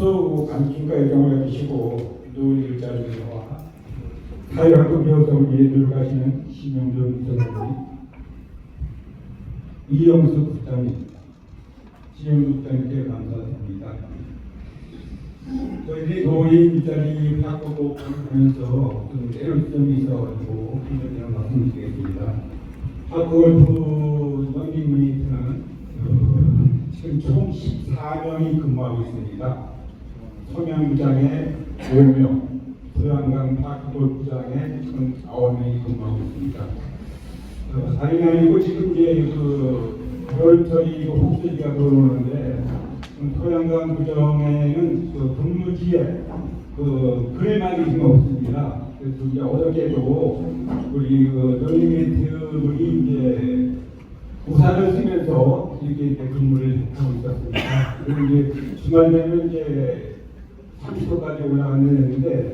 평소 감gin과 애정을 가지시고 노인 일자리와 사회학교 배우성을 위해 노력하시는 심영준 선생님, 이영수 국장님, 심영준 국장님께 감사드립니다. 저희들이 노인 일자리 바꾸고 하면서 좀 애로점이 있어가지고 그냥 말씀드리겠습니다. 학골프 런닝메이트는 지금 총 14명이 근무하고 있습니다. 청양구장에 5명, 소양강 파크골프장에 9명이 근무하고 있습니다. 다름이 아니고 지금 이제 겨울철이 혹수기가 들어오는데 소양강 구장에는 근무지에 그늘막이 지금 없습니다. 그래서 이제 어저께도 우리 런닝메이트들이 이제 우산을 쓰면서 이렇게 근무를 하고 있었습니다. 그리고 이제 주말 되면 이제 30도까지 올라갔는데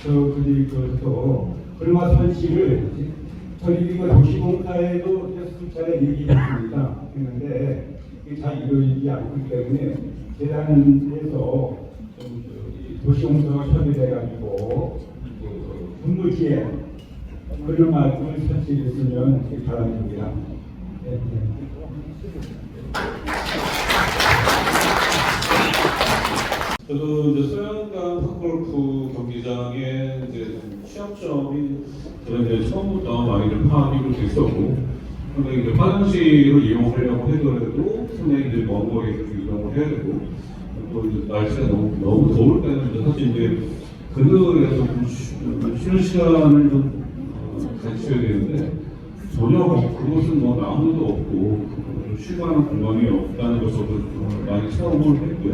저들이 그래서 그늘막 설치를 저희 도시공사에도 수차례 얘기했습니다. 했는데 잘 이루어지지 않기 때문에 재단에서 도시공사가 협의돼가지고 근무지에 그늘막을 설치했으면 바랍니다. 네. 저도 이제 소양강 파크골프 경기장의 이제 취약점이 저는 이제 처음부터 많이들 파악이 됐었고, 상당히 이제 화장실을 이용하려고 하더라도 상당히 이제 먼 거리에서 이용을 해야 되고, 또 이제 날씨가 너무 더울 때는 이제 사실 이제 그늘에서 좀 쉬는 시간을 좀 가지셔야 되는데 전혀 그곳은 뭐 나무도 없고 쉬만한 공간이 없다는 것을 많이 체험을 했고요.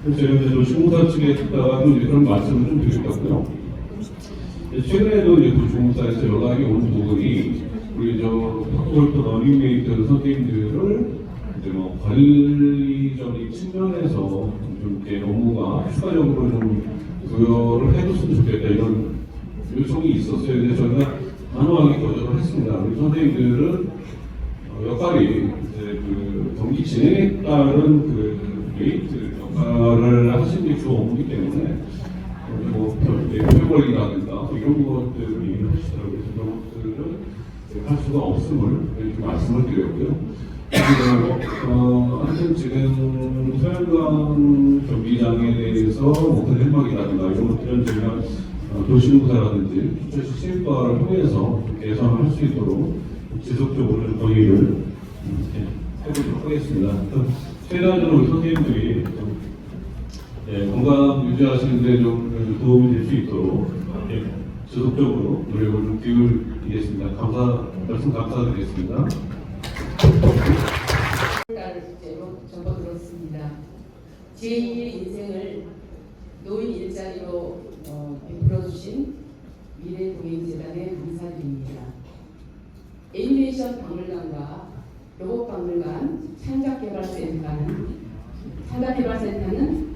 그래서 제가 이제 도시공사 측에 듣다가 좀 그런 말씀을 좀 드렸고요. 최근에도 이제 도시공사에서 연락이 온 부분이 우리 파크골프 러닝메이트 선생님들을 이제 뭐 관리적인 측면에서 좀 이렇게 업무가 추가적으로 좀 부여를 해줬으면 좋겠다 이런 요청이 있었어요. 근데 저희가 단호하게 거절을 했습니다. 우리 선생님들은 역할이 이제 경기 진행에 따른 메이트 역할을 하시는 게 주 업무이기 때문에 표 관리라든가 이런 것들을 하시더라고요. 그런 것들을 할 수가 없음을 이렇게 말씀을 드렸고요. 하여튼 지금 소양강 경기장에 대해서 그늘막이라든가 이런 것들은 저희가 도시공사라든지 주최시 시행과를 통해서 개선을 할 수 있도록 지속적으로 좀 건의를 해보도록 하겠습니다. 최대한으로 우리 선생님들이 건강 유지하시는 데 좀 도움이 될 수 있도록 지속적으로 노력을 좀 기울이겠습니다. 말씀 감사드리겠습니다. 접어들었습니다. 제2의 인생을 노인 일자리로 베풀어주신 미래공인재단에 감사드립니다. 애니메이션 박물관과 로봇박물관 창작개발센터는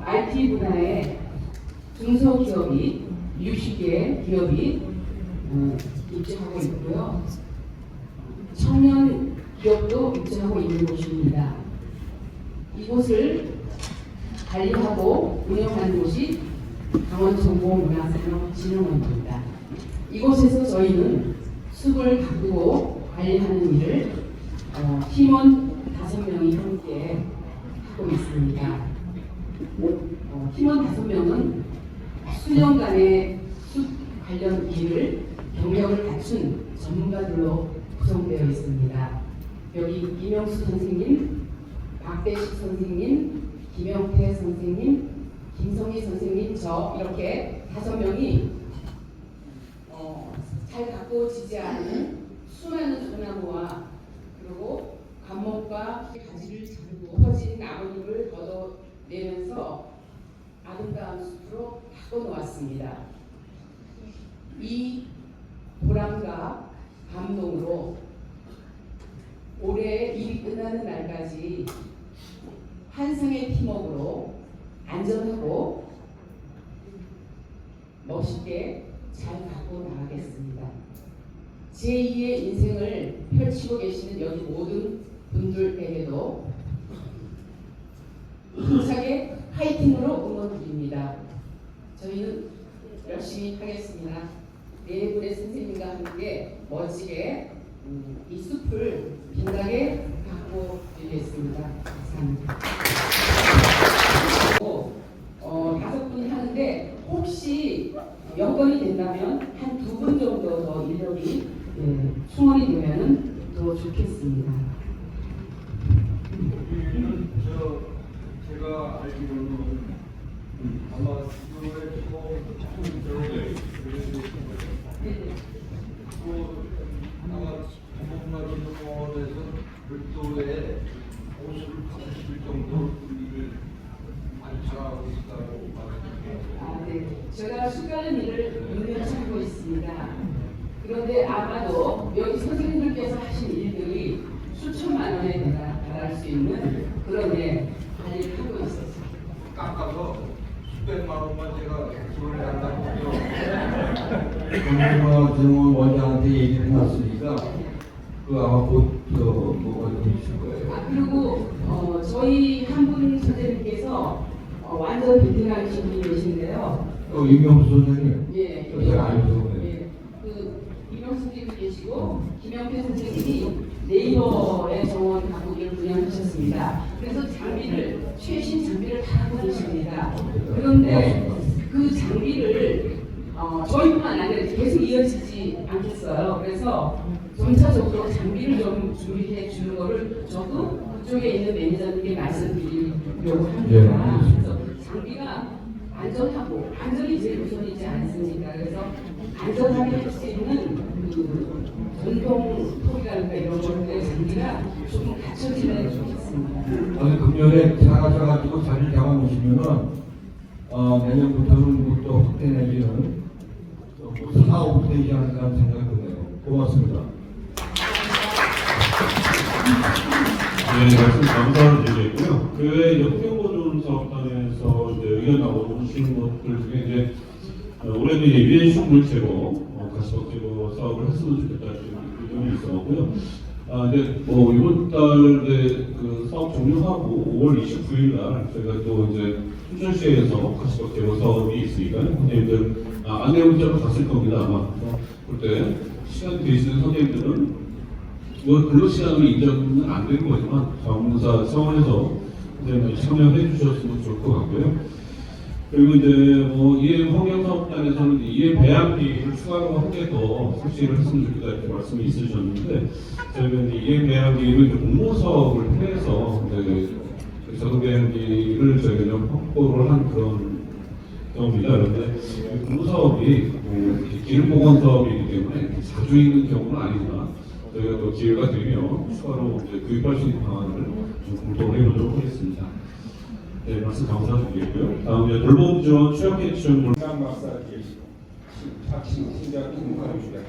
IT 분야의 중소기업이 60개 기업이 입주하고 있고요. 청년 기업도 입주하고 있는 곳입니다. 이곳을 관리하고 운영하는 곳이 강원정보문화산업진흥원입니다. 이곳에서 저희는 숲을 가꾸고 관리하는 일을 팀원 5명이 함께 하고 있습니다. 팀원 5명은 수년간의 숲 관련 일을 경력을 갖춘 전문가들로 구성되어 있습니다. 여기 이명수 선생님, 박대식 선생님, 김영태 선생님, 김성희 선생님, 저 이렇게 5명이 잘 가꾸어지지 않은 수많은 소나무와 그리고 감목과 가지를 자르고 퍼진 나무들을 걷어내면서 아름다운 숲으로 바꿔놓았습니다. 이 보람과 감동으로 올해 일이 끝나는 날까지 한성의 팀워크로 안전하고 멋있게 잘 갖고 나가겠습니다. 제2의 인생을 펼치고 계시는 여기 모든 분들에게도 힘차게 파이팅으로 응원드립니다. 저희는 열심히 하겠습니다. 네 분의 선생님과 함께 멋지게 이 숲을 빛나게 가꾸어 드리겠습니다. 감사합니다. 5분이 하는데 혹시 여건이 된다면 한 2분 정도 더 인력이 충원이 되면 더 좋겠습니다. 제가 알기로는 아마 수요일에 아마 한국문화진흥원에서 별도의 옷을 받으실 정도로 분위기를 많이 잘하고 있다고 말씀드립니다. 네. 제가 수많은 일을 능력치 하고 있습니다. 그런데 아마도 여기 선생님들께서 하신 일들이 수천만 원에 달할 수 있는 그런 관리를 하고 있었어요. 깎아서 수백만 원만 제가 지원을 한다고 한국문화진흥원 원장한테 얘기를 해놨으니까 그 아마 곧 뭐가 좀 있을 거예요. 그리고 저희 한 분 선생님께서 완전 베테랑이신 분이 계신데요. 임명수 선생님. 예, 제가 알죠. 예, 이명수 선생님이 계시고 김영태 선생님이 네이버의 정원 가꾸기를 운영하셨습니다. 그래서 최신 장비를 다 갖고 계십니다. 그런데 그 장비를 저희뿐만 아니라 계속 이어지지 않겠어요. 그래서 점차적으로 장비를 좀 준비해 주는 거를 저도 그쪽에 있는 매니저님께 말씀드리려고 합니다. 그래서 장비가 안전하고 안전이 제일 우선이지 않습니까? 그래서 안전하게 할 수 있는 전동 톱이라든가 이런 것들의 장비가 조금 갖춰지면 좋겠습니다. 아니 금년에 작아져가지고 자리를 잡아놓으시면은 내년부터는 또 확대 내지는 사업 되지 않을까 생각이 드네요. 고맙습니다. 네, 말씀 감사를 드리겠고요. 그 외에 환경보존 사업단에서 이제 의견 나오신 것들 중에 이제 올해는 위해식 물 제거, 가시적 제거 사업을 했으면 좋겠다는 의견이 있었고요. 이제 이번 달에 그 사업 종료하고 5월 29일 날 저희가 또 이제 춘천시에서 가시적 제거 사업이 있으니까요. 선생님들 안내 문자로 갔을 겁니다 아마. 그때 시간 되시는 선생님들은 근로시간으로 인정은 안 되는 거지만 자원봉사 차원에서 참여해 주셨으면 좋을 것 같고요. 그리고 이제 이해 환경사업단에서는 이해 배양비를 추가로 한 개 더 설치를 했으면 좋겠다 이렇게 말씀이 있으셨는데 저희가 이제 이해 배양비를 공모 사업을 통해서 자동 배양비를 저희가 좀 확보를 한 그런 경우입니다. 그런데 공모 사업이 기름보건 사업이기 때문에 자주 있는 경우는 아니지만 저희가 또 기회가 되면 추가로 구입할 수 있는 방안을 좀 공동을 해보도록 하겠습니다. 네, 말씀 감사드리고요. 다음 이제 돌봄 지원 취약계 지원 건강 마사지 학생 신장 등과입니다.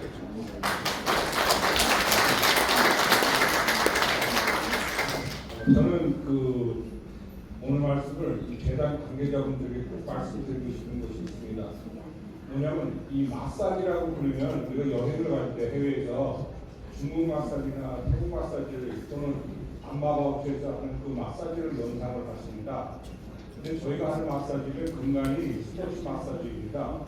저는 오늘 말씀을 이 재단 관계자분들에게 꼭 말씀드리고 싶은 것이 있습니다. 뭐냐면 이 마사지라고 부르면 우리가 여행을 갈 때 해외에서 중국 마사지나 태국 마사지를 또는 안마업체에서 하는 그 마사지를 연상을 하십니다. 근데 저희가 하는 마사지는 근간이 스포츠 마사지입니다.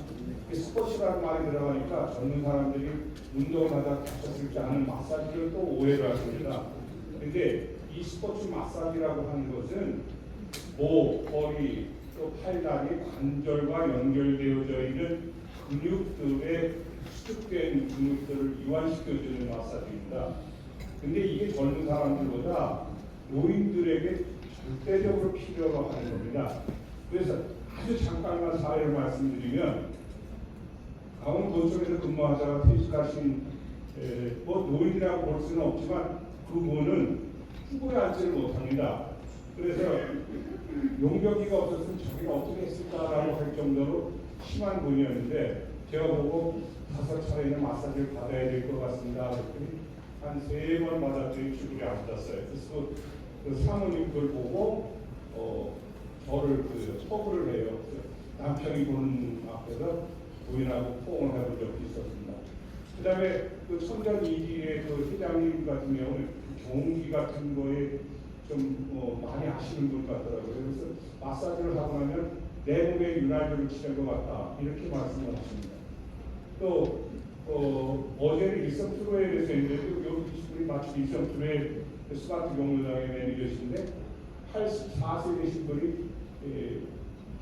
스포츠라는 말이 들어가니까 젊은 사람들이 운동을 하다 다쳤을 때 하는 마사지를 또 오해를 하십니다. 근데 이 스포츠 마사지라고 하는 것은 목, 허리, 또 팔다리, 관절과 연결되어져 있는 근육들의 수축된 근육들을 이완시켜주는 마사지입니다. 근데 이게 젊은 사람들보다 노인들에게 절대적으로 필요로 하는 겁니다. 그래서 아주 잠깐만 사례를 말씀드리면 강원도청에서 근무하다가 퇴직하신 노인이라고 볼 수는 없지만 그분은 후보에 앉지를 못합니다. 그래서 용병기가 없었으면 자기가 어떻게 했을까라고 할 정도로 심한 분이었는데 제가 보고 5차례는 마사지를 받아야 될 것 같습니다. 그랬더니 한 3번 받았더니 주부에 앉았어요. 그래서 그 사모님 그걸 보고 저를 처벌을 해요. 남편이 보는 앞에서 부인하고 포옹을 해본 적이 있었습니다. 그 다음에 그 천전 이기의 그 회장님 같은 경우는 경기 같은 거에 많이 아시는 분 같더라고요. 그래서 마사지를 하고 나면 내 몸에 윤활유를 치는 것 같다 이렇게 말씀을 하십니다. 또 어제는 일성트로에 대해서 했는데 여기 우리 마치 일성트로의 스마트 경로당의 매니저신데 84세 되신 분이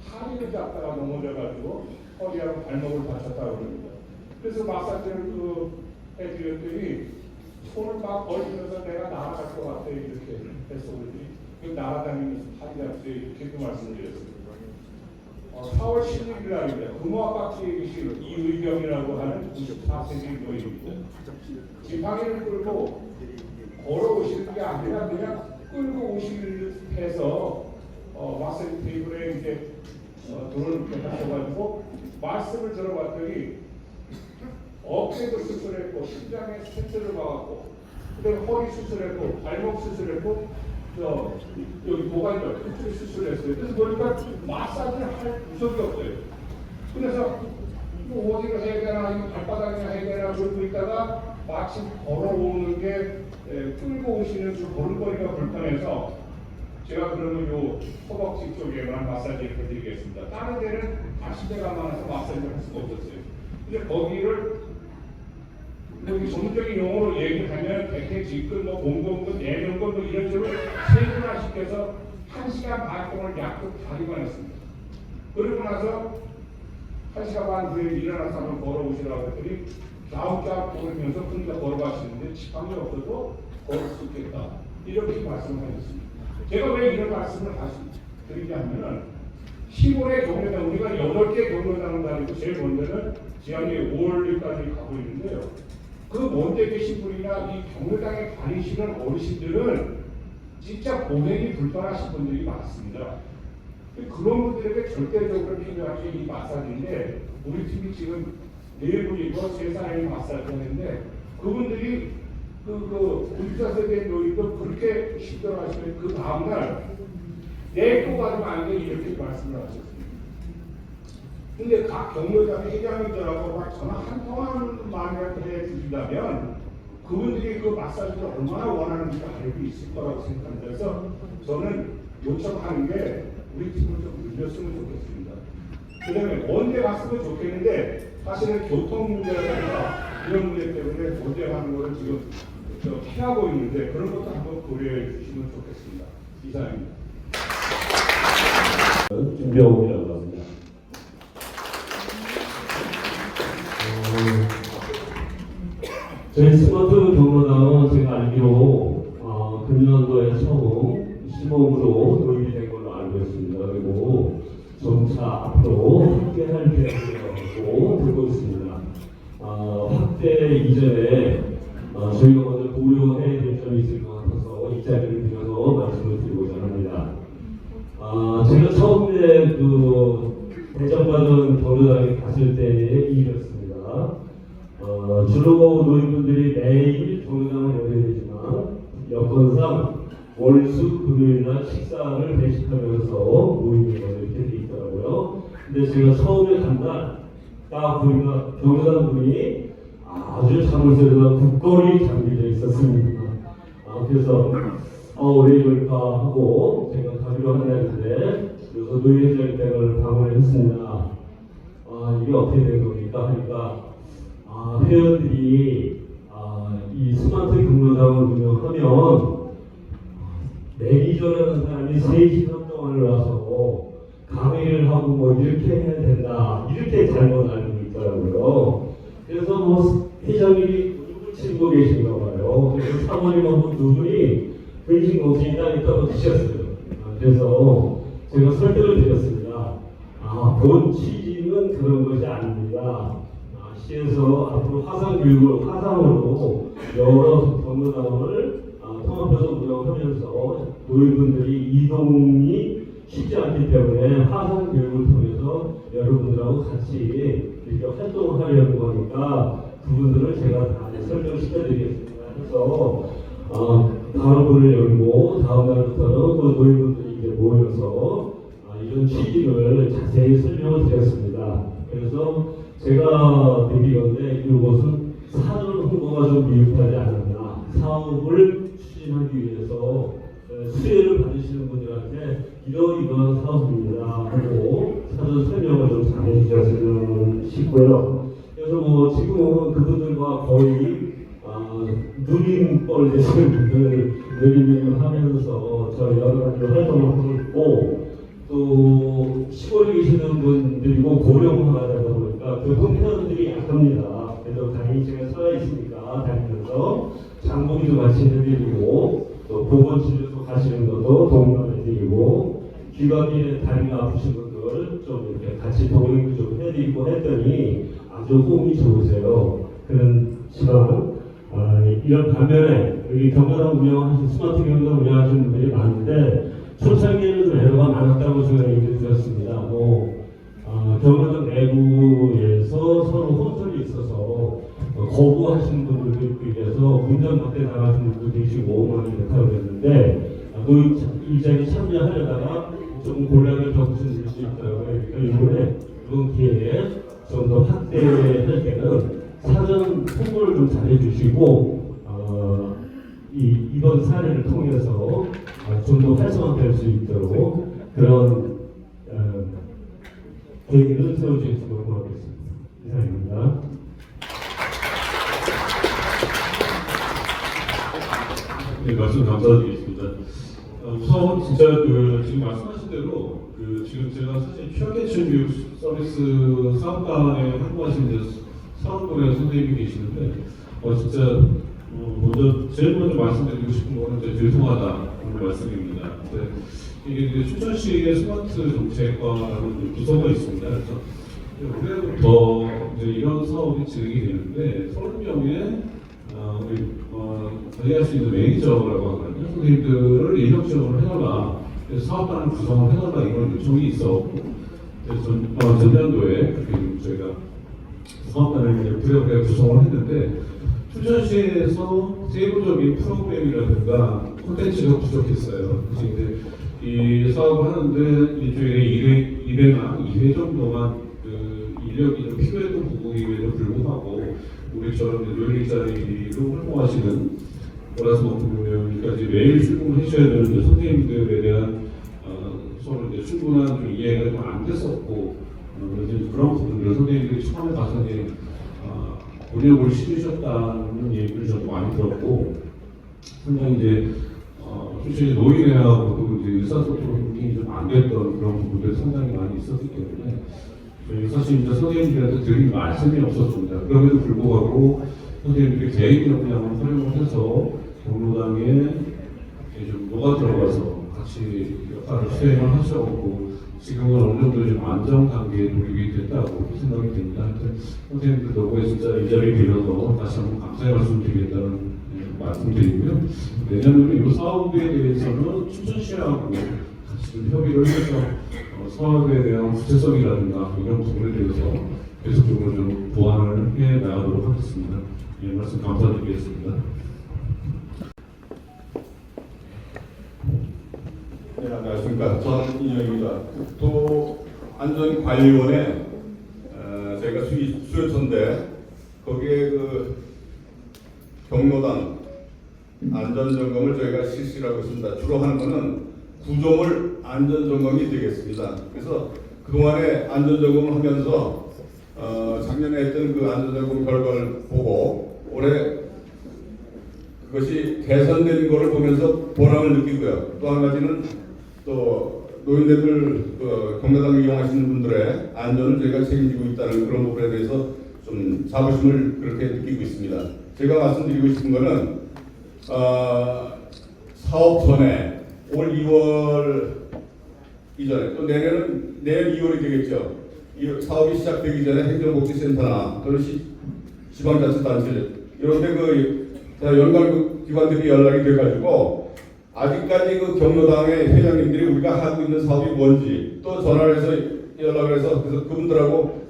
하리를 잡다가 넘어져가지고 허리하고 발목을 다쳤다고 그럽니다. 그래서 마사지를 해드렸더니 손을 막 벌리면서 내가 날아갈 것 같아 이렇게 해서 그러더니 날아다니면서 팔이 잡혀요 이렇게 말씀드렸습니다. 4월 16일 날입니다. 금호아파트에 계신 이의경이라고 하는 94세기 노인입니다. 지팡이를 끌고 걸어오시는 게 아니라 그냥 끌고 오시는 해서 마사지 테이블에 이제 돈을 이렇게 하셔가지고 말씀을 들어봤더니 어깨도 수술했고 심장에 스텐트를 박았고 그다음에 허리 수술했고 발목 수술했고 여기 고관절 그쪽에 수술했어요. 그래서 보니까 마사지를 할 구석이 없어요. 그래서 어디를 해야 되나 이거 발바닥이나 해야 되나 그러고 있다가 마침 걸어오는 게 끌고 오시는 그 걸음걸이가 불편해서 제가 그러면 요 허벅지 쪽에만 마사지를 해드리겠습니다. 다른 데는 가시대가 많아서 마사지를 할 수가 없었어요. 근데 거기를 여기 전문적인 용어로 얘기하면 백태 직근, 공공근, 내전근 이런 식으로 세분화시켜서 1시간 반 동안 약속 다리만 했습니다. 그러고 나서 1시간 반 후에 일어나서 한번 걸어오시라고 했더니 갸웃갸웃 걸으면서 혼자 걸어가시는데 지팡이 없어도 걸을 수 있겠다 이렇게 말씀을 하셨습니다. 제가 왜 이런 말씀을 다시 드리냐면은 시골의 경로당 우리가 8개 경로당을 다니고 제일 먼 데는 지난해 5월까지 가고 있는데요. 그 먼데 계신 분이나 이 경로당에 다니시는 어르신들은 진짜 보행이 불편하신 분들이 많습니다. 그런 분들에게 절대적으로 필요한 게 이 마사지인데 우리 팀이 지금 4분이고 3사람이 마사지 하는데 그분들이 의사 세대 노인도 그렇게 힘들어하시면 그 다음날 내또 가지면 안 돼 이렇게 말씀을 하셨습니다. 근데 각 경로당의 회장님들하고 막 전화 한 통화만이라도 해주신다면 그분들이 그 마사지를 얼마나 원하는지 알고 있을 거라고 생각합니다. 그래서 저는 요청하는 게 우리 팀을 좀 늘렸으면 좋겠습니다. 그 다음에 언제 갔으면 좋겠는데 사실은 교통 문제라든가 이런 문제 때문에 언제하는 거를 지금 피하고 있는데 그런 것도 한번 고려해 주시면 좋겠습니다. 이상입니다. 준비하고이라고 합니다. 저희 스마트 경로당은 제가 알기로 금년도에 처음 시범으로 도입이 된 걸로 알고 있습니다. 그리고 점차 앞으로 확대할 계획이라고 듣고 있습니다. 확대 이전에 저희가 먼저 고려해야 될 점이 있을 것 같아서 이 자리를 빌어서 말씀을 드리고자 합니다. 제가 처음에 대전받은 경로당에 갔을 때의 일이었습니다. 주로 노인분들이 매일 경로당을 열어야 되지만 여건상 월수 금요일날 식사를 배식하면서 모이는 거로 이렇게 돼 있더라고요. 근데 제가 처음에 간 날 딱 보니까 경로당 분이 아주 자물쇠가 국거리 장비되어 있었습니다. 그래서 왜 이럴까 하고 제가 가기로 한 날인데 그래서 노인회장님을 방문을 했습니다. 이게 어떻게 된 겁니까? 하니까 회원들이 이 스마트 경로당을 운영하면 매니저라는 사람이 3시간 동안을 와서 강의를 하고 뭐 이렇게 해야 된다 이렇게 잘못 알고 있더라고요. 그래서 회장님이 누굴 치고 계신가 봐요. 그래서 사모님하고 두 분이 근심공신이 땅에 떨어지셨어요. 그래서 제가 설득을 드렸습니다. 본 취지는 그런 것이 아닙니다. 시에서 앞으로 화상으로 여러 경로당을 통합해서 운영하면서 노인분들이 이동이 쉽지 않기 때문에 화상 교육을 통해서 여러분들하고 같이 이렇게 활동을 하려는 거니까 그분들을 제가 다 설명을 시켜드리겠습니다. 그래서 다음 분을 열고 다음 날부터는 그 노인분들이 이제 모여서 이런 취지를 자세히 설명을 드렸습니다. 그래서 제가 느끼건데 이것은 사전 홍보가 좀 미흡하지 않았나. 사업을 추진하기 위해서 수혜를 받으시는 분들한테 이런 사업입니다 하고 사전 설명을 좀 잘해 주셨으면 싶고요. 그래서 뭐 지금은 그분들과 거의 누림벌 되시는 분들 누림을 하면서 저희 여러 가지 활동을 하고 있고, 또 시골에 계시는 분들이고 고령화가 되다 보니까 교통편들이 약합니다. 그래도 다행히 제가 살아있으니까 다니면서 장보기도 같이 해드리고, 또 보건치료소 가시는 것도 동반해드리고, 귀감기에 다리가 아프신 분들 좀 이렇게 같이 동행도 좀 해드리고 했더니 아주 호응이 좋으세요. 그런 시간. 이런 반면에 여기 경로당 운영하신 스마트 경로당 운영하시는 분들이 많은데 초창기에는 애로가 많았다고 제가 얘기를 드렸습니다. 경로당 내부에서 서로 혼선이 있어서 거부하시는 분들도 있고 이래서 운전밖에 나가시는 분도 계시고 많이 그렇다고 그랬는데 이 자리에 참여하려다가 조금 곤란을 겪으신 분도 있더라고요. 그러니까 이번에 이번 기회에 좀 더 확대할 때는 사전 홍보를 좀 잘해주시고 이번 사례를 통해서 좀 더 활성화될 수 있도록 그런 계획을 세워주셨으면 고맙겠습니다. 이상입니다. 네, 말씀 감사드리겠습니다. 우선 진짜 지금 말씀하신 대로 지금 제가 사실 취약계층 교육 서비스 사업단에 활동하시는 사업분의 선생님이 계시는데 진짜 먼저 제일 먼저 말씀드리고 싶은 거는 이제 죄송하다는 말씀입니다. 이게 이제 춘천시의 스마트 정책과라는 부서가 있습니다. 그래서 올해부터 이제 이런 사업이 진행이 되는데 30명의 관리할 수 있는 매니저라고 하거든요. 선생님들을 인력지원을 해달라. 그래서 사업단을 구성을 해달라 이런 요청이 있었고, 그래서 전년도에 저희가 사업단을 이제 구성을 했는데 춘천시에서 세부적인 프로그램이라든가 콘텐츠가 부족했어요. 그래서 이제 이 사업을 하는데 일주일에 1회나 2회 정도만 인력이 좀 필요했던 부분임에도 불구하고 우리처럼 노인일자리로 활동하시는 월화수목금요일까지 매일 출근을 해줘야 되는 선생님들에 대한 서로 이제 충분한 좀 이해가 좀 안 됐었고 그런 부분들을 선생님들이 처음에 가서 이제 노력을 실으셨다는 얘기를 저도 많이 들었고 상당히 이제 솔직히 노인회하고도 이제 의사소통이 좀 안 됐던 그런 부분들이 상당히 많이 있었기 때문에 저희 사실 이제 선생님들한테 드린 말씀이 없었습니다. 그럼에도 불구하고 선생님들이 개인 역량을 활용을 해서 경로당에 좀 녹아 들어가서 같이 역할을 수행을 하셔갖고 지금은 어느 정도 좀 안정 단계에 돌입이 됐다고 생각이 됩니다. 선생님들 덕분에 진짜 이 자리에 빌어서 다시 한번 감사의 말씀 드리겠다는 말씀드리고요. 내년에는 이 사업에 대해서는 춘천시하고 같이 좀 협의를 해서 사업에 대한 구체성이라든가 이런 부분에 대해서 계속적으로 좀 보완을 해 나가도록 하겠습니다. 예, 말씀 감사드리겠습니다. 네, 안녕하십니까. 저는 이영입니다. 국토안전관리원에 저희가 수요처인데 거기에 경로당 안전점검을 저희가 실시를 하고 있습니다. 주로 하는 것은 구조물 안전점검이 되겠습니다. 그래서 그동안에 안전점검을 하면서 작년에 했던 그 안전점검 결과를 보고 올해 그것이 개선되는 것을 보면서 보람을 느끼고요. 또 한 가지는 또 노인네들 경로당을 이용하시는 분들의 안전을 저희가 책임지고 있다는 그런 부분에 대해서 좀 자부심을 그렇게 느끼고 있습니다. 제가 말씀드리고 싶은 것은 사업 전에 올 2월 이전에 또 내년 2월이 되겠죠. 이 사업이 시작되기 전에 행정복지센터나 또는 지방자치단체 이런데 연관 기관들이 연락이 돼가지고 아직까지 경로당의 회장님들이 우리가 하고 있는 사업이 뭔지 또 전화를 해서 연락을 해서 그래서 그분들하고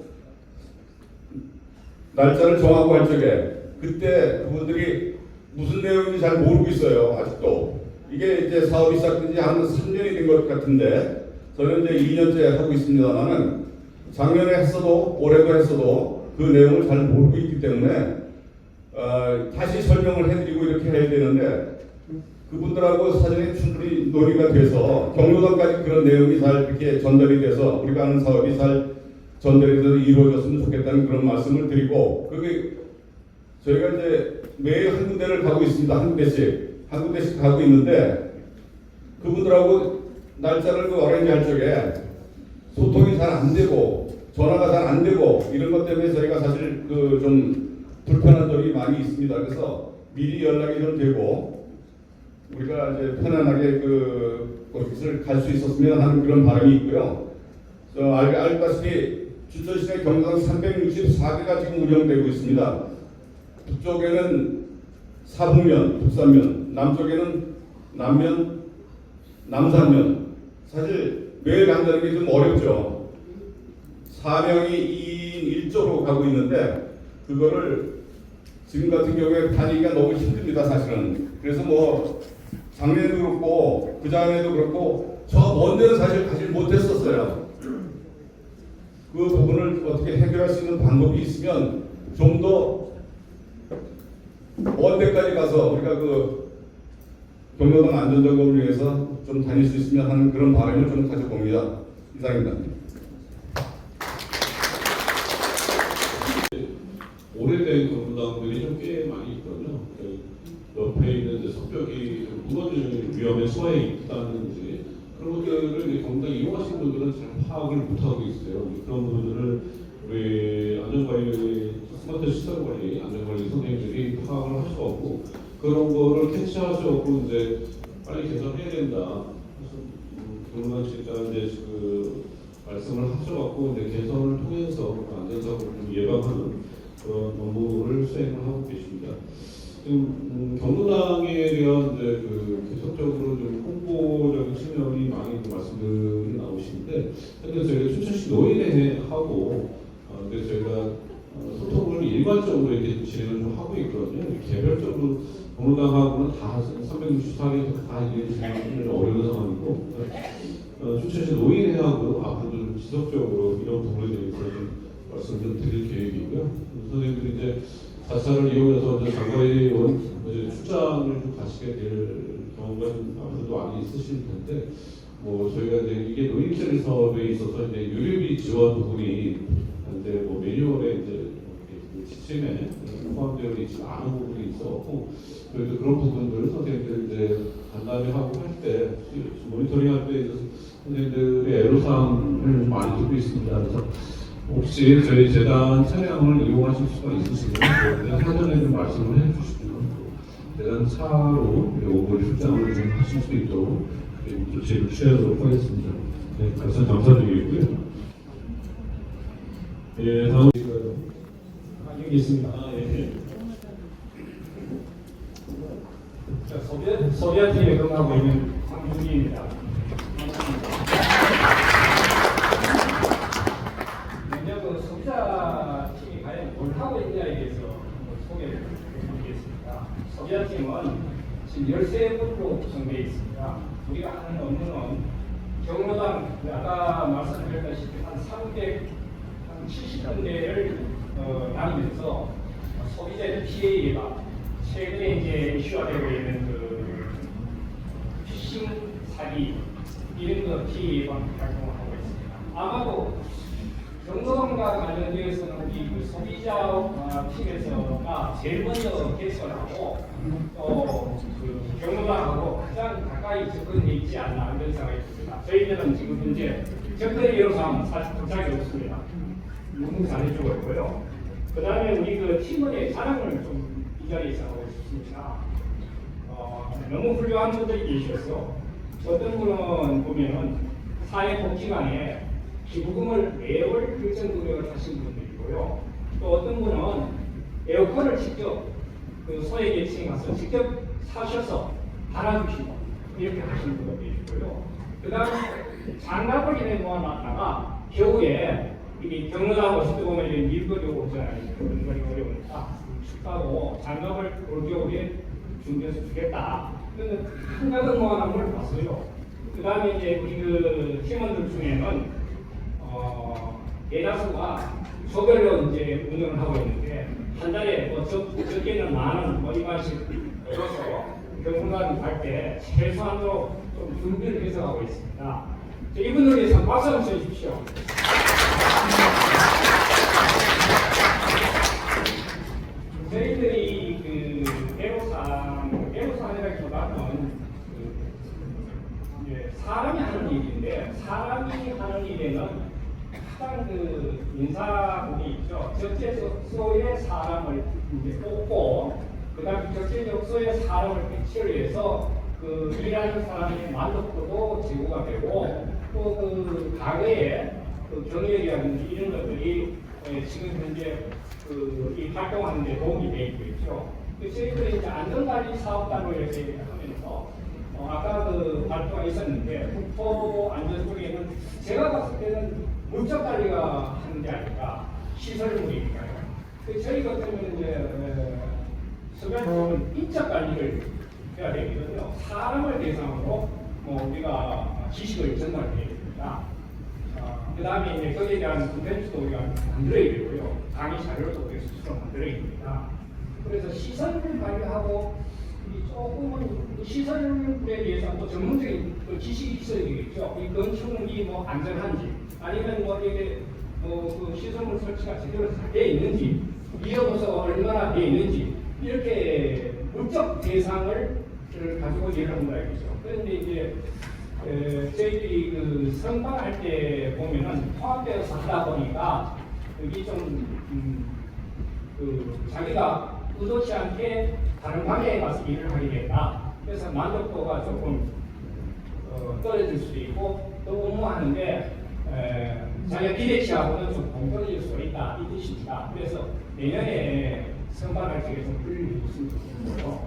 날짜를 정하고 할 적에 그때 그분들이 무슨 내용인지 잘 모르고 있어요. 아직도 이게 이제 사업이 시작된 지 한 3년이 된 것 같은데 저는 이제 2년째 하고 있습니다만은 작년에 했어도 올해도 했어도 그 내용을 잘 모르고 있기 때문에 다시 설명을 해드리고 이렇게 해야 되는데 그분들하고 사전에 충분히 논의가 돼서 경로당까지 그런 내용이 잘 이렇게 전달이 돼서 우리가 하는 사업이 잘 전달이 돼서 이루어졌으면 좋겠다는 그런 말씀을 드리고, 그게 저희가 이제 매일 한 군데를 가고 있습니다. 한 군데씩 가고 있는데 그분들하고 날짜를 어레인지 할 적에 소통이 잘 안 되고 전화가 잘 안 되고 이런 것 때문에 저희가 사실 좀 불편한 점이 많이 있습니다. 그래서 미리 연락이 좀 되고 우리가 이제 편안하게 곳을 갈 수 있었으면 하는 그런 바람이 있고요. 알다시피 춘천시내 경로당 364개가 지금 운영되고 있습니다. 북쪽에는 사북면, 북산면, 남쪽에는 남면, 남산면. 사실 매일 간다는 게 좀 어렵죠. 사명이 2인 1조로 가고 있는데 그거를 지금 같은 경우에 다니기가 너무 힘듭니다, 사실은. 그래서 뭐 작년에도 그렇고 그 작년에도 그렇고 저 먼 데는 사실 가지 못했었어요. 그 부분을 어떻게 해결할 수 있는 방법이 있으면 좀 더 먼 데까지 가서 우리가 경로당 안전점검을 위해서 좀 다닐 수 있으면 하는 그런 바람을 좀 가져봅니다. 이상입니다. 오래된 경로당들이 좀 꽤 많이 있거든요. 옆에 있는 이제 성벽이 좀 무너질 위험에 처해 있다든지 그런 것들을 경로당 이용하시는 분들은 잘 파악을 못하고 있어요. 그런 부분들을 우리 안전관리, 스마트 시설관리, 안전관리 선생님들이 파악을 하셔갖고 그런 거를 캐치하셔갖고 이제 빨리 개선해야 된다. 경로당 측에서 이제 말씀을 하셔갖고 이제 개선을 통해서 안전사고를 좀 예방하는 그런 업무를 수행을 하고 계십니다. 지금 경로당에 대한 이제 계속적으로 좀 홍보적인 측면이 많이 말씀들이 나오시는데, 현재 저희가 춘천시 노인회하고 근데 저희가 소통을 일괄적으로 이렇게 진행을 좀 하고 있거든요. 개별적으로 경로당하고는 다 364개에서 다 이게 진행이 어려운 상황이고, 춘천시 노인회하고 앞으로도 좀 지속적으로 이런 부분에 대해서 좀 말씀을 좀 드릴 계획이고요. 선생님들이 이제 자사를 이용해서 이제 장거리원 출장을 좀 가시게 될 경우가 좀 앞으로도 많이 있으실 텐데, 뭐 저희가 이제 이게 노인체리 사업에 있어서 이제 유료비 지원 부분이 이제 뭐 매뉴얼에 이제 지침에 포함되어 있지 않은 부분이 있었고, 그래서 그런 부분들을 선생님들 이제 간담회 하고 할 때 모니터링 할 때 선생님들의 애로사항을 많이 듣고 있습니다. 그래서 혹시 저희 재단 차량을 이용하실 수가 있으시면 사전에 좀 말씀을 해주시면 재단 차로 오늘 출장을 좀 하실 수 있도록 조치를 취하도록 하겠습니다. 네, 말씀 감사드리고요. 예, 다음 여기 있습니다. 예. 소비에트에 근무하고 있는 황준기입니다. 먼저 소비자 팀이 과연 뭘 하고 있냐에 대해서 소개를 드리겠습니다. 소비자 팀은 지금 13분으로 구성되어 있습니다. 우리가 하는 업무는 경로당 아까 말씀드렸다시피 한 370군데를 다니면서 소비자의 피해 예방, 최근에 이제 이슈가 되고 있는 피싱 사기 이런 거 피해 예방 활동을 하고 있습니다. 아마도 경로당과 관련되어서는 우리 소비자 팀에서가 제일 먼저 개설하고 또 경로당하고 가장 가까이 접근해 있지 않나 이런 생각이 듭니다. 저희들은 지금 현재 접근 예로상 사실 도착이 없습니다. 너무 잘해주고 있고요. 그 다음에 우리 팀원의 자랑을 좀 이 자리에서 하고 싶습니다. 너무 훌륭한 분들이 계셔서 어떤 분은 보면은 사회복지관에 기부금을 매월 일정 금액을 하신 분들이고요. 또 어떤 분은 에어컨을 직접 소외계층에 가서 직접 사셔서 달아주시고 이렇게 하시는 분도 계시고요. 그 다음에 장갑을 이내 모아놨다가 겨우에 이게 경로당 오실 때 보면 이제 밀거리 오잖아요. 밀거리 어려우니까 춥다고 장갑을 올겨울에 준비해서 주겠다. 그래서 한가득 모아놓은 걸 봤어요. 그 다음에 이제 우리 팀원들 중에는 대다수가 조별로 이제 운영을 하고 있는데 한 달에 적게는 10,000원, 뭐 이만씩 들어서 경무관 갈 때 최소한으로 좀 준비를 해서 하고 있습니다. 자, 이분을 위해서 박수 한번 쳐주십시오. 저희들이 그 애로사항이라기보다는 이제 사람이 하는 일인데, 사람이 하는 일에는 가장 그 인사분이 있죠. 적재적소의 사람을 이제 뽑고, 그다음에 적재적소의 사람을 배치를 해서 그 일하는 사람의 만족도도 제고가 되고, 또 그 과거에 그 경력이라든지 이런 것들이 지금 현재 이 활동하는 데 도움이 되고 있죠. 저희들이 이제 안전관리 사업단으로 이렇게 하면서 아까 그 발표가 있었는데 국토 안전 쪽에는 제가 봤을 때는 물적 관리가 하는 게 아니라 시설물이니까요. 저희 같은 경우는 이제 서변 인적 관리를 해야 되거든요. 사람을 대상으로 우리가 지식을 전달해야 됩니다. 그 다음에 이제 거기에 대한 콘텐츠도 우리가 만들어야 되고요. 강의 자료도 우리가 스스로 만들어야 됩니다. 그래서 시설을 관리하고 조금은 시설물에 대해서 또 전문적인 지식이 있어야 되겠죠. 이 건축물이 뭐 안전한지, 아니면 뭐 이게 그 시설물 설치가 제대로 잘 되어 있는지, 위험도가 얼마나 되어 있는지, 이렇게 물적 대상을 가지고 일을 한다 이거죠. 그런데 이제 저희들이 그 선발할 때 보면은 통합되어서 하다 보니까 여기 좀 자기가 의도치 않게 다른 방향에 가서 일을 하게 된다. 그래서 만족도가 조금 떨어질 수도 있고, 또 업무하는데 자기가 기대치하고는 좀 동떨어질 수 있다 이 뜻입니다. 그래서 내년에 선발할 적에 좀 불리를 있으면 좋겠고요.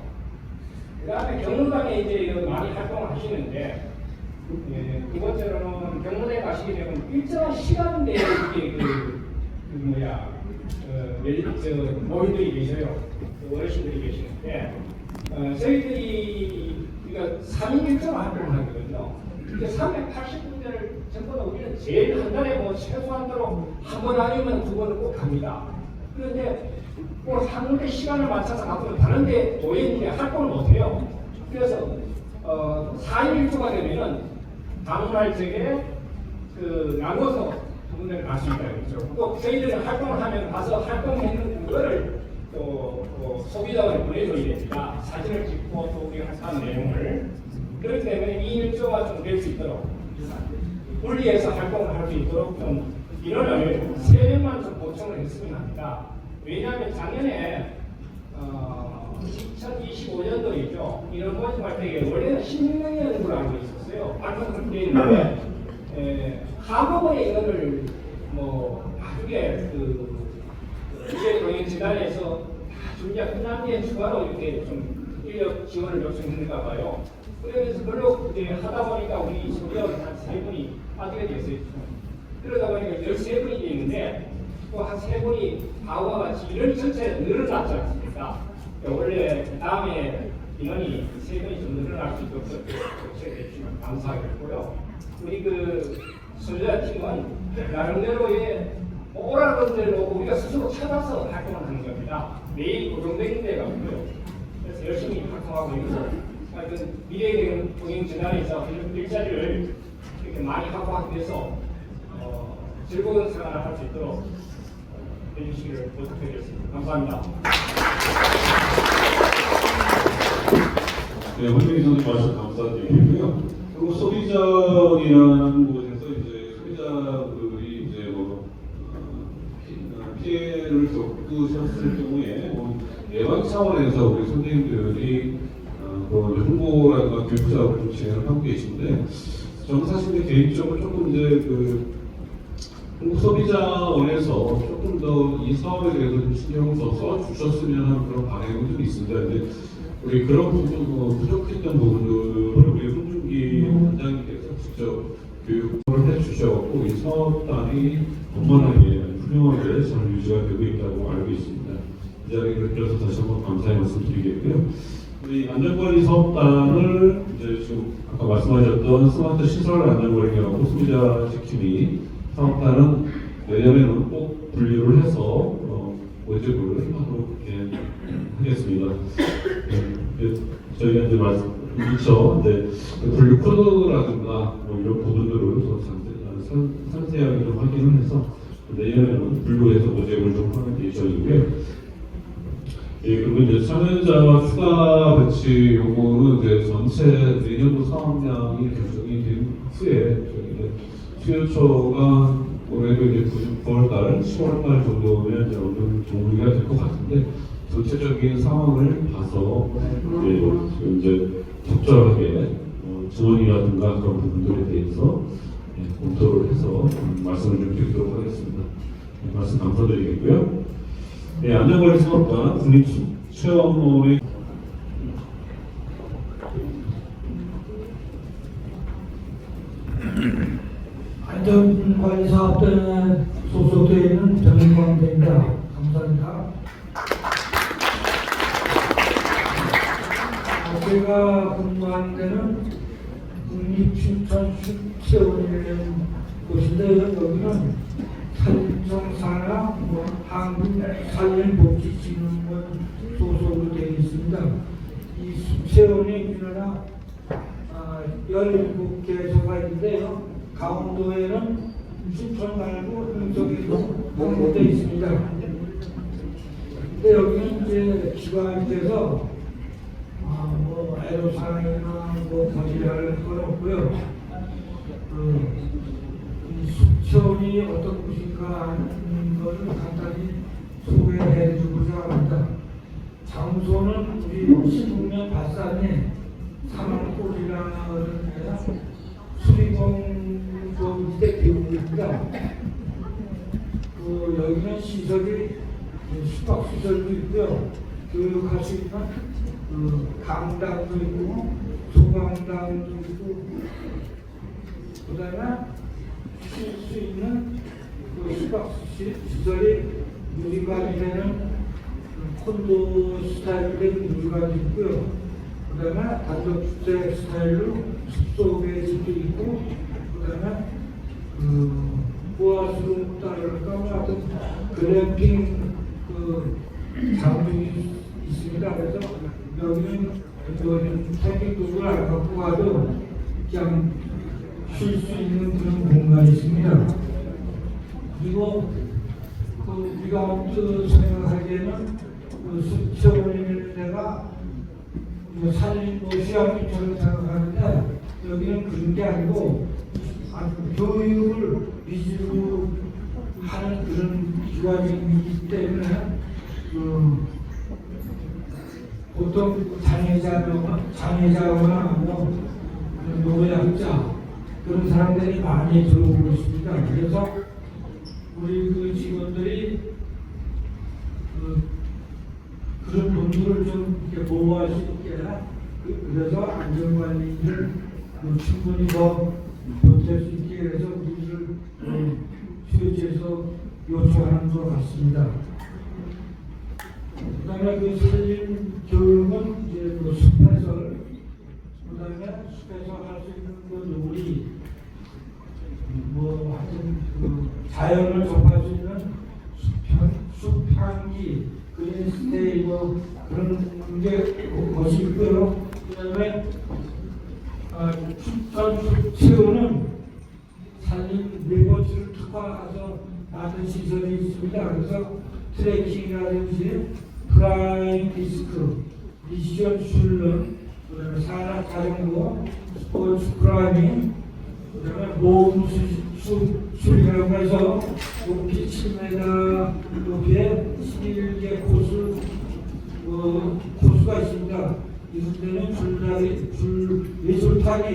그 다음에 경무관에 이제 많이 활동을 하시는데, 두 번째로는 경무대 가시게 되면 일정한 시간 내에 이게 모임들이 계셔요. 어르신들이 계시는데, 저희들이 우리가 3인 일정 활동을 하거든요. 380분들을 전부 다 우리는 제일 한 달에 뭐 최소한으로 한 번 아니면 두 번은 꼭 합니다. 그런데 뭐 상대 시간을 맞춰서 가면 다른 데 도인이 활동을 못해요. 그래서 4인 일조가 되면은 다음날 적에 나눠서 두 군데를 갈 수 있다 그렇죠. 또 저희들은 활동을 하면 가서 활동했는 그거를 또 소비자한테 보내줘야 됩니다. 사진을 찍고 또 우리가 하는 내용을. 그렇기 때문에 2인 일조가 좀 될 수 있도록 분리해서 활동을 할 수 있도록 좀 인원을 3명만 좀 보충을 했으면 합니다. 왜냐하면 작년에 2025년도이죠. 이런 모집 활동에 원래는 16명으로 알고 있었어요. 발표가 그렇게 되어 있는데 한꺼번에 이거를 나중에 이제 동행진단에서 준비가 끝난 뒤에 추가로 이렇게 좀 인력 지원을 요청했는가 봐요. 그래서 별로 이제 하다 보니까 우리 소비자원 한 3분이 빠지게 됐어요. 그러다 보니까 13분이 되어 있는데 또 한 3분이 과거와 같이 인원이 전체 늘어났지 않습니까? 원래 다음에 인원이 3분이 좀 늘어날 수 있도록 조치해 주시면 감사하겠고요. 우리 소비자 팀은 나름대로의 오라는 대로 우리가 스스로 찾아서 활동을 하는 겁니다. 매일 고정된 데가 없고요. 그래서 열심히 활동하고 있고, 미래에 대한 동행진단에서 일자리를 이렇게 많이 확보하기 위해서 즐거운 생활을 할 수 있도록 해주시기를 부탁드리겠습니다. 감사합니다. 네, 황민희 선생님 말씀 감사드리고요. 그리고 소비자원이라는 곳에서 이제 소비자들이 이제 피해를 겪으셨을 경우에 예방 차원에서 우리 선생님들이 홍보라든가 교육 사업을 좀 진행을 하고 계신데, 저는 사실 개인적으로 조금 이제 한국 소비자원에서 조금 더 이 사업에 대해서 좀 신경을 더 써주셨으면 하는 그런 바람이 좀 있습니다. 근데 우리 그런 부분, 부족했던 부분들을 우리 손준기 원장님께서 직접 교육을 해주셔서 이 사업단이 원만하게 훌륭하게 잘 유지가 되고 있다고 알고 있습니다. 이 자리를 빌어서 다시 한번 감사의 말씀드리겠고요. 우리 안전관리 사업단을 이제 지금 아까 말씀하셨던 스마트 시설 안전관리하고 소비자 지킴이 사업단은 내년에는 꼭 분류를 해서 모집을 하도록 하겠습니다. 저희가 이제 그렇죠. 이제 분류 코드라든가 뭐 이런 부분들을 더 상세하게 좀 확인을 해서 내년에는 분류해서 모집을 좀 하는 예정이고요. 예, 그리고 이제 참여자 추가 배치 요거는 이제 전체 내년도 사업량이 결정이 된 후에 저희 수요처가 올해도 이제 9월달, 10월달 정도면 이제 어느 정도 정리가 될 것 같은데 전체적인 상황을 봐서 이제 적절하게 지원이라든가 그런 부분들에 대해서 검토를 해서 말씀을 좀 드리도록 하겠습니다. 말씀 감사드리겠고요. 네, 안전관리 사업과 국립체험원의 안전관리 사업단에 소속되어 있는 정인광입니다. 감사합니다. 제가 근무하는 데는 국립춘천축체원이라는 곳인데 여기는 산림청사나 한국산림복지진흥원 소속으로 되어 있습니다. 이 숙체원이 우리나라 17개소가 있는데요. 강원도에는 춘천 말고 흥정에도 공모되어 있습니다. 근데 여기는 이제 기관에서 뭐 애로사항이나 뭐 거짓할 건 없고요. 숙천이 어떤 곳인가 하는 것을 간단히 소개해 주고자 합니다. 장소는 우리 신동면 바산이 사망골이라는 데서 수리공 이대 교육입니다. 여기는 시설이 숙박시설도 있고요. 교육할 수 있는 강당도 있고 소강당도 있고 그다음에 쉴 수 있는 숙박시설이 누리관이 되는 콘도 스타일로 된 누리관이 있고요. 그다음에 단독주택 스타일로 숙소 베이스도 있고 그다음에 보아스룸 따를까 하여튼 글램핑 장비 있습니다. 그래서 여기는 캠핑도구를 안 갖고 가도 그냥 쉴 수 있는 그런 공간이 있습니다. 그리고 우리가 생각하기에는 숙체원인 데가 살림 휴양림처럼 생각하는데 여기는 그런 게 아니고 교육을 위주로 하는 그런 기관이기 때문에 보통 장애자거나 뭐 노약자 그런 사람들이 많이 들어오고 있습니다. 그래서 우리 직원들이 그런 분들을 좀 이렇게 보호할 수 있게 그래서 안전관리를 충분히 더 보탤 수 있게 해서 우리를 수요지에서 요청하는 것 같습니다. 그다음에 산림 교육은 이제 숲에서 그다음에 숲에서 할 수 있는 놀이 뭐 하여튼 자연을 접할 수 있는 숲향기 그린스테이 뭐 그런 게 것이 있고요. 그다음에 춘천 체험은 산림 밀보치를 특화해서 만든 시설이 있습니다. 그래서 트레킹이라든지 플라잉 디스크, 미션 슐런, 그다음에 산악 자전거, 스포츠 클라이밍, 그다음에 모험 수리라고 해서 높이 7m 높이의 11개 코스가 있습니다. 이런 데는 예술타기,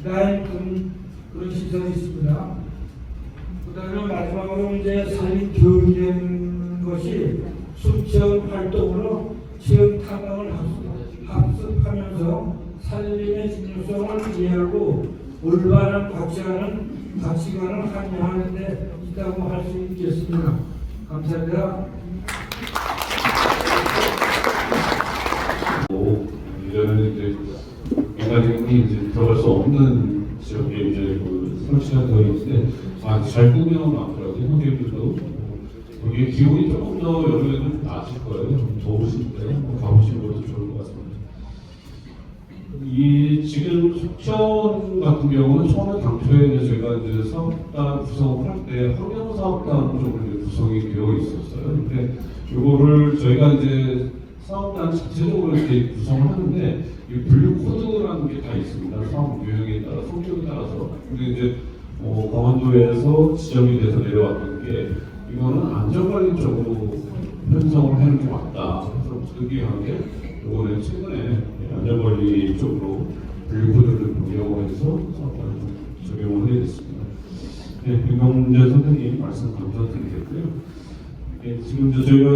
라인 그런 시설이 있습니다. 그다음에 마지막으로 이제 산림 교육이라는 것이 수체험 활동으로 체험 탐방을 학습하면서 산림의 중요성을 이해하고 올바른 가치관을 함양하는 데 있다고 할 수 있겠습니다. 감사합니다. 이제는 이제 민간인이 이제 들어갈 수 없는 지역에 이제 설치가 되어 있는데 잘 꾸며놨더라고요. 호텔들도 여기 기온이 조금 더 여름에는 낮을 거예요. 좀 더우실 때 가보시는 것도 좋을 것 같습니다. 이 지금 속전 같은 경우는 처음에 당초에 이제 저희가 이제 사업단 구성을 할 때 환경 사업단 쪽으로 이제 구성이 되어 있었어요. 근데 이거를 저희가 이제 사업단 자체적으로 이렇게 구성을 하는데 이 분류 코드라는 게 다 있습니다. 사업 유형에 따라 성격에 따라서. 근데 이제 강원도에서 지정이 돼서 내려왔던 게 이거는 안전관리 쪽으로 편성을 하는 게 맞다. 그래서 특이하게 이번에 최근에 안전관리 쪽으로 분류 코드를 이용해서 사업단을 적용을 하게 됐습니다. 네, 김경재 선생님 말씀 감사드리겠고요. 네, 지금 이제 저희가